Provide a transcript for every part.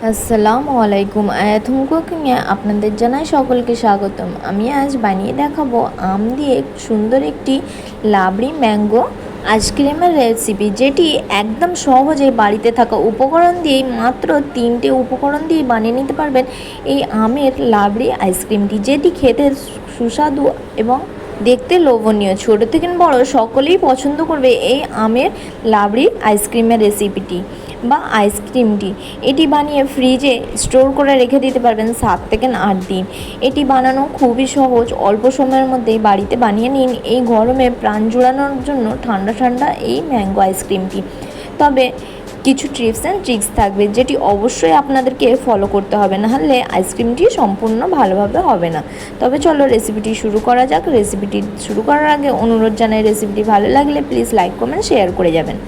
আসসালামু আলাইকুম। আয়াতুম কুকিংয়ে আপনাদের জানাই সকলকে স্বাগতম। আমি আজ বানিয়ে দেখাবো আম দিয়ে সুন্দর একটি লাবড়ি ম্যাঙ্গো আইসক্রিমের রেসিপি, যেটি একদম সহজে বাড়িতে থাকা উপকরণ দিয়েই মাত্র 3টে উপকরণ দিয়ে বানিয়ে নিতে পারবেন এই আমের লাবড়ি আইসক্রিমটি, যেটি খেতে সুস্বাদু এবং দেখতে লোভনীয়। ছোট থেকে বড় সকলেই পছন্দ করবে এই আমের লাবড়ি আইসক্রিমের রেসিপিটি বা আইসক্রিমটি। এটি বানিয়ে ফ্রিজে স্টোর করে রেখে দিতে পারবেন 7 থেকে 8 দিন। এটি বানানো খুবই সহজ, অল্প সময়ের মধ্যেই বাড়িতে বানিয়ে নিন এই গরমে প্রাণ জুড়ানোর জন্য ঠান্ডা ঠান্ডা এই ম্যাঙ্গো আইসক্রিমটি। তবে কিছু টিপস অ্যান্ড ট্রিক্স থাকবে, যেটি অবশ্যই আপনাদেরকে ফলো করতে হবে, নাহলে আইসক্রিমটি সম্পূর্ণ ভালোভাবে হবে না। তবে চলো রেসিপিটি শুরু করা যাক। রেসিপিটি শুরু করার আগে অনুরোধ জানাই, রেসিপিটি ভালো লাগলে প্লিজ লাইক কমেন্ট শেয়ার করে যাবেন।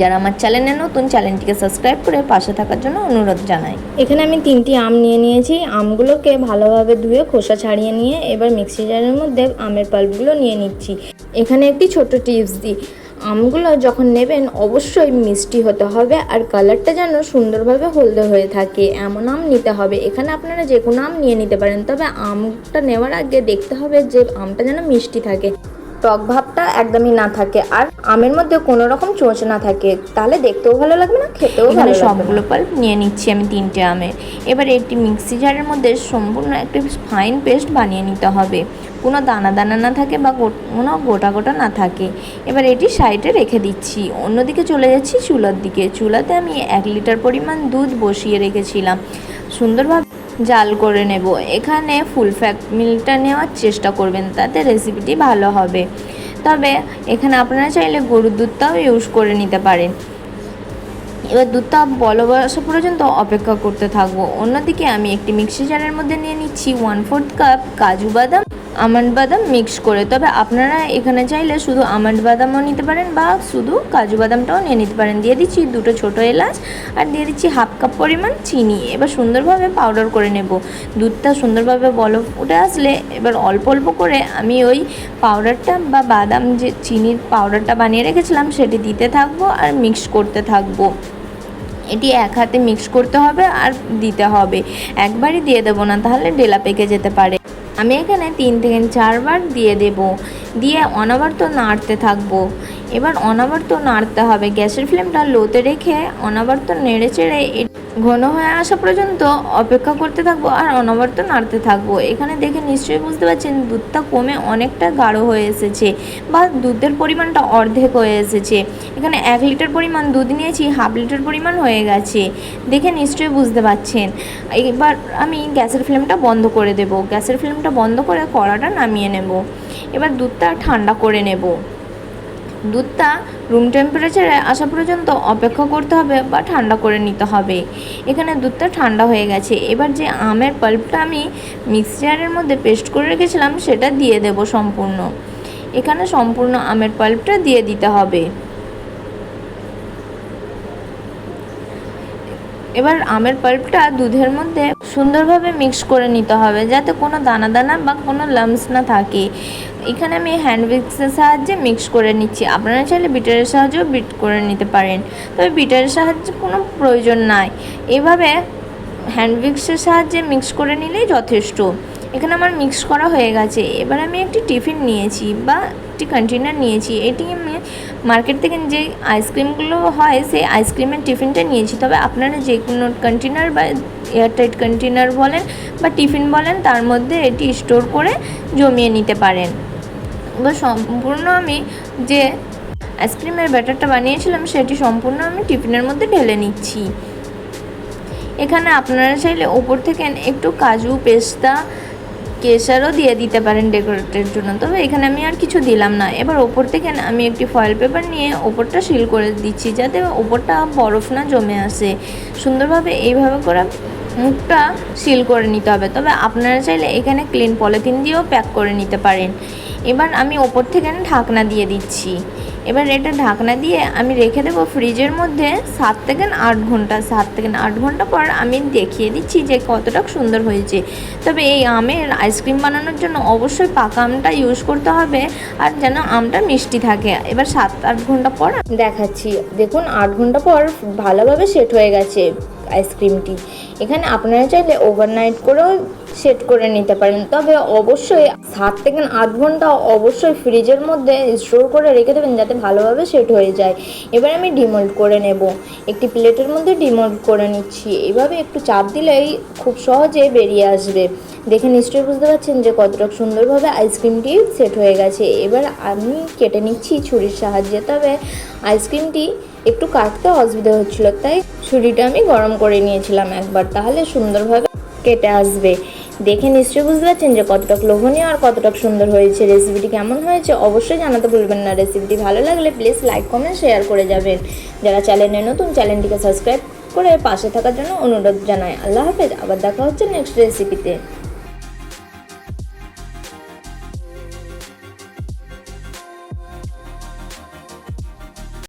যারা আমার চ্যানেলে নতুন, চ্যানেলটিকে সাবস্ক্রাইব করে পাশে থাকার জন্য অনুরোধ জানাই। এখানে আমি 3টি আম নিয়ে নিয়েছি। আমগুলোকে ভালোভাবে ধুয়ে খোসা ছাড়িয়ে নিয়ে এবার মিক্সি জারের মধ্যে আমের পাল্পগুলো নিয়ে নিচ্ছি। এখানে একটি ছোট টিপস দিই, আমগুলো যখন নেবেন অবশ্যই মিষ্টি হতে হবে আর কালারটা যেন সুন্দরভাবে হলদে হয়ে থাকে এমন আম নিতে হবে। এখানে আপনারা যে কোনো আম নিয়ে নিতে পারেন, তবে আমটা নেওয়ার আগে দেখতে হবে যে আমটা যেন মিষ্টি থাকে, টক ভাবটা একদমই না থাকে, আর আমের মধ্যে কোনো রকম চোঁচ না থাকে, তাহলে দেখতেও ভালো লাগবে না, খেতেও ভালো লাগবে। সবগুলো পাল্প নিয়ে নিচ্ছি আমি 3টে আমের। এবার একটি মিক্সি জারের মধ্যে সম্পূর্ণ একটা ফাইন পেস্ট বানিয়ে নিতে হবে, কোনো দানা দানা না থাকে বা কোনো গোটা গোটা না থাকে। এবার এটি সাইডে রেখে দিচ্ছি। অন্যদিকে চলে যাচ্ছি চুলার দিকে। চুলাতে আমি 1 লিটার পরিমাণ দুধ বসিয়ে রেখেছিলাম, সুন্দরভাবে জাল করে নেব। এখানে ফুল ফ্যাট মিল্কটা নেওয়ার চেষ্টা করবেন, তাতে রেসিপিটি ভালো হবে। তবে এখানে আপনারা চাইলে গরুর দুধটাও ইউজ করে নিতে পারেন। এবার দুধটা বলক আসা পর্যন্ত অপেক্ষা করতে থাকবো। অন্যদিকে আমি একটি মিক্সি জারের মধ্যে নিয়ে নিচ্ছি 1/4 কাপ কাজু বাদাম, আমন্ড বাদাম মিক্স করে। তবে আপনারা এখানে চাইলে শুধু আমন্ড বাদামও নিতে পারেন বা শুধু কাজু বাদামটাও নিয়ে নিতে পারেন। দিয়ে দিচ্ছি 2টো ছোটো এলাচ আর দিয়ে দিচ্ছি 1/2 কাপ পরিমাণ চিনি। এবার সুন্দরভাবে পাউডার করে নেব। দুধটা সুন্দরভাবে বলক উঠে আসলে এবার অল্প অল্প করে আমি ওই পাউডারটা বা বাদাম যে চিনির পাউডারটা বানিয়ে রেখেছিলাম সেটি দিতে থাকবো আর মিক্স করতে থাকবো। এটি এক হাতে মিক্স করতে হবে আর দিতে হবে, একবারই দিয়ে দেবো না, তাহলে ডেলা পেকে যেতে পারে। আমি এখানে 3 থেকে 4 বার দিয়ে দেব, দিয়ে অনবরত নাড়তে থাকবো। এবার অনবরত নাড়তে হবে, গ্যাসের ফ্লেমটা লোতে রেখে অনবরত নেড়ে চেড়ে ঘন হয়ে আসা পর্যন্ত অপেক্ষা করতে থাকবো আর অনবরত নাড়তে থাকবো। এখানে দেখে নিশ্চয়ই বুঝতে পারছেন দুধটা কমে অনেকটা গাঢ় হয়ে এসেছে বা দুধের পরিমাণটা অর্ধেক হয়ে এসেছে। এখানে 1 লিটার পরিমাণ দুধ নিয়েছি, 1/2 লিটার পরিমাণ হয়ে গেছে, দেখে নিশ্চয়ই বুঝতে পারছেন। এবার আমি গ্যাসের ফ্লেমটা বন্ধ করে দেব। গ্যাসের ফ্লেমটা বন্ধ করে কড়াটা নামিয়ে নেব। এবার দুধটা ঠান্ডা করে নেব। দুধটা রুম টেম্পারেচারে আসা পর্যন্ত অপেক্ষা করতে হবে বা ঠান্ডা করে নিতে হবে। এখানে দুধটা ঠান্ডা হয়ে গেছে। এবার যে আমের পাল্পটা আমি মিক্সচারের মধ্যে পেস্ট করে রেখেছিলাম সেটা দিয়ে দেব সম্পূর্ণ। এখানে সম্পূর্ণ আমের পাল্পটা দিয়ে দিতে হবে। এবার আমের পাল্পটা দুধের মধ্যে সুন্দরভাবে মিক্স করে নিতে হবে, যাতে কোনো দানা দানা বা কোনো লাম্পস না থাকে। এখানে আমি হ্যান্ড উইক্সের সাহায্যে মিক্স করে নিচ্ছি। আপনারা চাইলে বিটারের সাহায্যেও বিট করে নিতে পারেন, তবে বিটারের সাহায্যে কোনো প্রয়োজন নাই। এভাবে হ্যান্ড উইক্সের সাহায্যে মিক্স করে নিলেই যথেষ্ট। এখানে আমার মিক্স করা হয়ে গেছে। এবার আমি একটি টিফিন নিয়েছি বা একটি কন্টেনার নিয়েছি। এটি আমি মার্কেট থেকে যে আইসক্রিমগুলো হয় সেই আইসক্রিমের টিফিনটা নিয়েছি। তবে আপনারা যে কোনো কন্টেনার বা এয়ারটাইট কন্টেনার বলেন বা টিফিন বলেন, তার মধ্যে এটি স্টোর করে জমিয়ে নিতে পারেন। এবার সম্পূর্ণ আমি যে আইসক্রিমের ব্যাটারটা বানিয়েছিলাম সেটি সম্পূর্ণ আমি টিফিনের মধ্যে ঢেলে নিচ্ছি। এখানে আপনারা চাইলে ওপর থেকে একটু কাজু, পেস্তা, কেশারও দিয়ে দিতে পারেন ডেকোরেটের জন্য, তবে এখানে আমি আর কিছু দিলাম না। এবার ওপর থেকে আমি একটি ফয়েল পেপার নিয়ে ওপরটা সিল করে দিচ্ছি, যাতে ওপরটা বরফ না জমে আসে। সুন্দরভাবে এইভাবে করে মুখটা সিল করে নিতে হবে। তবে আপনারা চাইলে এখানে ক্লিন পলিথিন দিয়েও প্যাক করে নিতে পারেন। এবার আমি ওপর থেকে ঢাকনা দিয়ে দিচ্ছি। এবার এটা ঢাকনা দিয়ে আমি রেখে দেবো ফ্রিজের মধ্যে 7 থেকে 8 ঘন্টা। 7 থেকে 8 ঘন্টা পর আমি দেখিয়ে দিচ্ছি যে কতটা সুন্দর হয়েছে। তবে এই আমের আইসক্রিম বানানোর জন্য অবশ্যই পাকা আমটা ইউজ করতে হবে আর যেন আমটা মিষ্টি থাকে। এবার 7-8 ঘন্টা পর দেখাচ্ছি। দেখুন 8 ঘন্টা পর ভালোভাবে সেট হয়ে গেছে। আইসক্রিমটি। এখানে আপনারা চাইলে ওভারনাইট করেও সেট করে নিতে পারেন, তবে অবশ্যই 7 থেকে 8 ঘন্টা অবশ্যই ফ্রিজের মধ্যে স্টোর করে রেখে দেবেন যাতে ভালোভাবে সেট হয়ে যায়। এবার আমি ডিমোল্ড করে নেব, একটি প্লেটের মধ্যে ডিমোল্ড করে নিচ্ছি। এভাবে একটু চাপ দিলেই খুব সহজে বেরিয়ে আসবে। দেখে নিশ্চয়ই বুঝতে পারছেন যে কতটা সুন্দরভাবে আইসক্রিমটি সেট হয়ে গেছে। এবার আমি কেটে নিচ্ছি ছুরির সাহায্যে, তবে আইসক্রিমটি একটু কাটতে অসুবিধা হচ্ছিলো, তাই ছুরিটা আমি গরম করে নিয়েছিলাম একবার, তাহলে সুন্দরভাবে কেটে আসবে। দেখে নিশ্চয়ই বুঝতে পারছেন যে কতটা লোভনীয় আর কতটা সুন্দর হয়েছে। রেসিপিটি কেমন হয়েছে অবশ্যই জানাতে ভুলবেন না। রেসিপিটি ভালো লাগলে প্লিজ লাইক কমেন্ট শেয়ার করে যাবেন। যারা চ্যানেলে নতুন, চ্যানেলটিকে সাবস্ক্রাইব করে পাশে থাকার জন্য অনুরোধ জানাই। আল্লাহ হাফেজ, আবার দেখা হচ্ছে নেক্সট রেসিপিতে।